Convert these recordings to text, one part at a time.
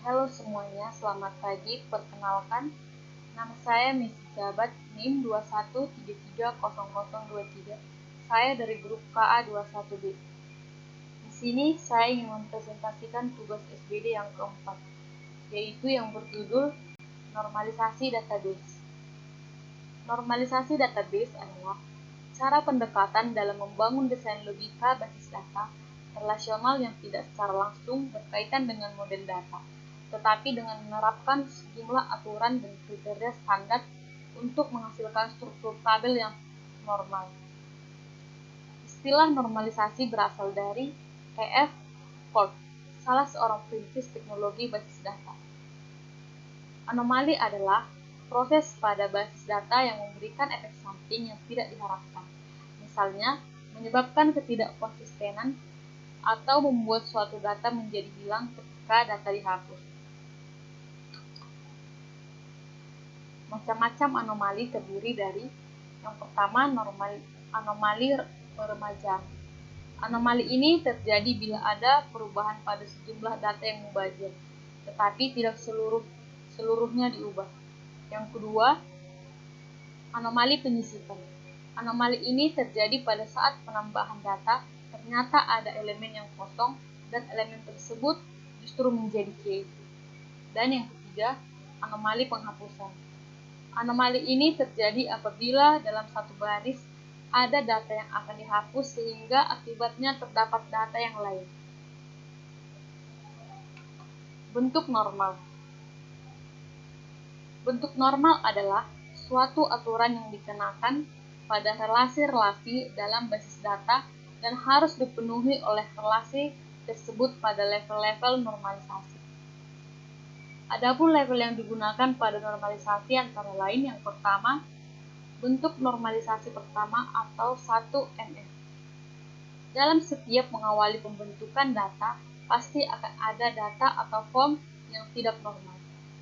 Halo semuanya, selamat pagi. Perkenalkan, nama saya Miss Jabat NIM 21330023. Saya dari grup KA21B. Di sini saya ingin mempresentasikan tugas SBD yang keempat, yaitu yang berjudul Normalisasi Database. Normalisasi database adalah cara pendekatan dalam membangun desain logika basis data relasional yang tidak secara langsung berkaitan dengan model data, tetapi dengan menerapkan sejumlah aturan dan kriteria standar untuk menghasilkan struktur tabel yang normal. Istilah normalisasi berasal dari E.F. Ford, salah seorang perintis teknologi basis data. Anomali adalah proses pada basis data yang memberikan efek samping yang tidak diharapkan, misalnya menyebabkan ketidakkonsistenan atau membuat suatu data menjadi hilang ketika data dihapus. Macam-macam anomali terdiri dari yang pertama, anomali peremajaan. Anomali ini terjadi bila ada perubahan pada sejumlah data yang mubazir, tetapi tidak seluruhnya diubah. Yang kedua, anomali penyisipan. Anomali ini terjadi pada saat penambahan data ternyata ada elemen yang kosong dan elemen tersebut justru menjadi key. Dan yang ketiga, anomali penghapusan. Anomali ini terjadi apabila dalam satu baris ada data yang akan dihapus sehingga akibatnya terdapat data yang lain. Bentuk normal. Bentuk normal adalah suatu aturan yang dikenakan pada relasi-relasi dalam basis data dan harus dipenuhi oleh relasi tersebut pada level-level normalisasi. Adapun level yang digunakan pada normalisasi antara lain yang pertama, bentuk normalisasi pertama atau 1NF. Dalam setiap mengawali pembentukan data, pasti akan ada data atau form yang tidak normal.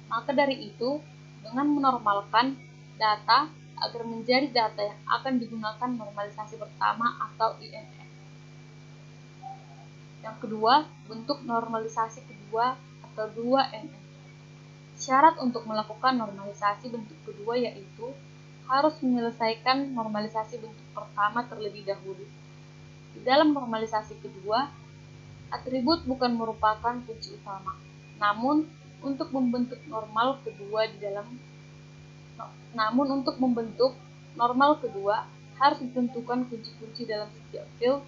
Maka dari itu, dengan menormalkan data agar menjadi data yang akan digunakan normalisasi pertama atau INF. Yang kedua, bentuk normalisasi kedua atau 2NF. Syarat untuk melakukan normalisasi bentuk kedua yaitu harus menyelesaikan normalisasi bentuk pertama terlebih dahulu. Di dalam normalisasi kedua, atribut bukan merupakan kunci utama. Namun, untuk membentuk normal kedua harus ditentukan kunci-kunci dalam setiap field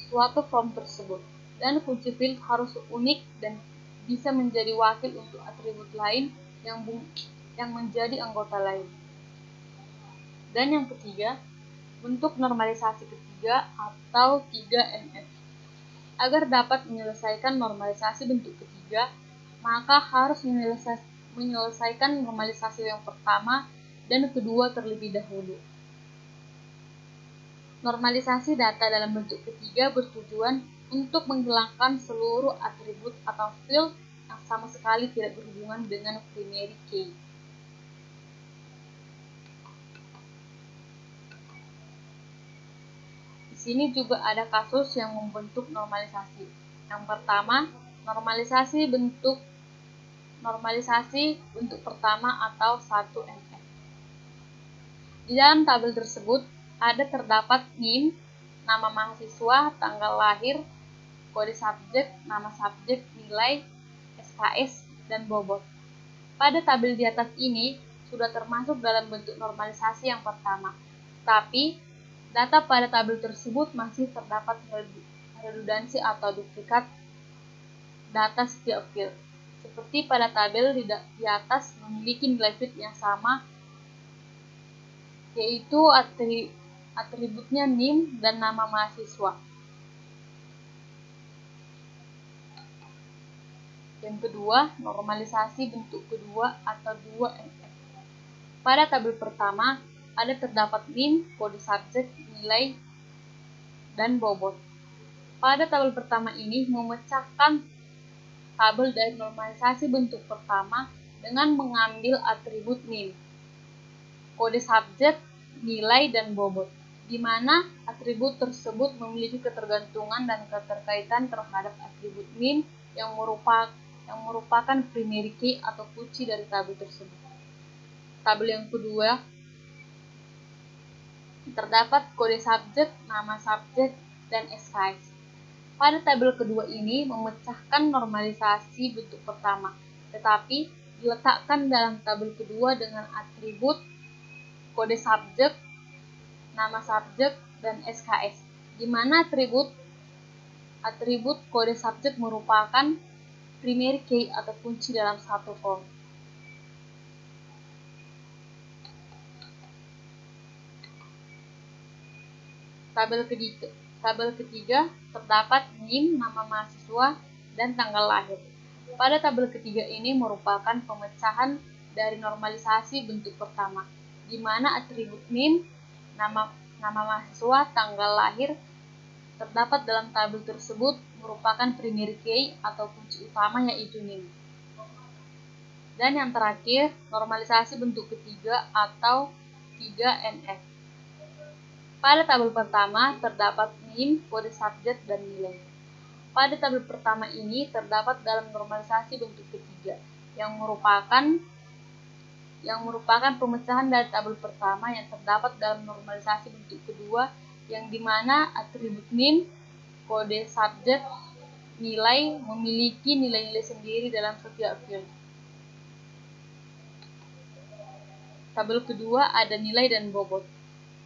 suatu form tersebut, dan kunci field harus unik dan bisa menjadi wakil untuk atribut lain yang menjadi anggota lain. Dan yang ketiga, bentuk normalisasi ketiga atau 3NF. Agar dapat menyelesaikan normalisasi bentuk ketiga, maka harus menyelesaikan normalisasi yang pertama dan kedua terlebih dahulu. Normalisasi data dalam bentuk ketiga bertujuan untuk menghilangkan seluruh atribut atau field yang sama sekali tidak berhubungan dengan primary key. Di sini juga ada kasus yang membentuk normalisasi. Yang pertama, normalisasi bentuk pertama atau 1NF. Di dalam tabel tersebut ada terdapat NIM, nama mahasiswa, tanggal lahir, kode subjek, nama subjek, nilai, SKS, dan bobot. Pada tabel di atas ini sudah termasuk dalam bentuk normalisasi yang pertama, tapi data pada tabel tersebut masih terdapat redundansi atau duplikat data setiap field. Seperti pada tabel di atas memiliki nilai field yang sama, yaitu atributnya NIM dan nama mahasiswa. Yang kedua, normalisasi bentuk kedua atau 2NF. Pada tabel pertama, ada terdapat NIM, kode subjek, nilai, dan bobot. Pada tabel pertama ini memecahkan tabel dari normalisasi bentuk pertama dengan mengambil atribut NIM, kode subjek, nilai, dan bobot, di mana atribut tersebut memiliki ketergantungan dan keterkaitan terhadap atribut NIM yang yang merupakan primary key atau kunci dari tabel tersebut. Tabel yang kedua, terdapat kode subjek, nama subjek, dan SKS. Pada tabel kedua ini memecahkan normalisasi bentuk pertama, tetapi diletakkan dalam tabel kedua dengan atribut kode subjek, nama subjek, dan SKS, di mana atribut kode subjek merupakan primary key atau kunci dalam satu form. Tabel ketiga terdapat NIM, nama mahasiswa, dan tanggal lahir. Pada tabel ketiga ini merupakan pemecahan dari normalisasi bentuk pertama, di mana atribut NIM, nama mahasiswa, tanggal lahir terdapat dalam tabel tersebut merupakan primary key atau kunci utama, yaitu NIM. Dan yang terakhir, normalisasi bentuk ketiga atau 3NF. Pada tabel pertama terdapat NIM, kode subjek, dan nilai. Pada tabel pertama ini terdapat dalam normalisasi bentuk ketiga yang merupakan pemecahan dari tabel pertama yang terdapat dalam normalisasi bentuk kedua, yang dimana atribut NIM, kode subjek, nilai memiliki nilai-nilai sendiri dalam setiap field. Tabel kedua ada nilai dan bobot.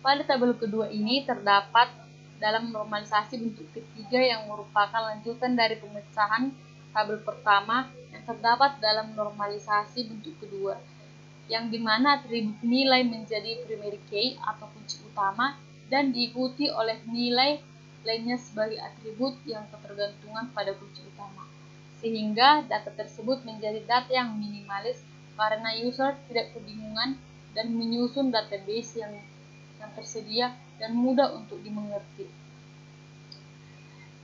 Pada tabel kedua ini terdapat dalam normalisasi bentuk ketiga yang merupakan lanjutan dari pemecahan tabel pertama yang terdapat dalam normalisasi bentuk kedua, yang dimana atribut nilai menjadi primary key atau kunci utama dan diikuti oleh nilai lainnya sebagai atribut yang ketergantungan pada kunci utama, sehingga data tersebut menjadi data yang minimalis karena user tidak kebingungan dan menyusun database yang tersedia dan mudah untuk dimengerti.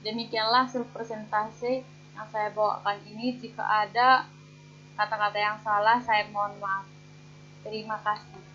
Demikianlah hasil presentasi yang saya bawakan ini. Jika ada kata-kata yang salah, saya mohon maaf. Terima kasih.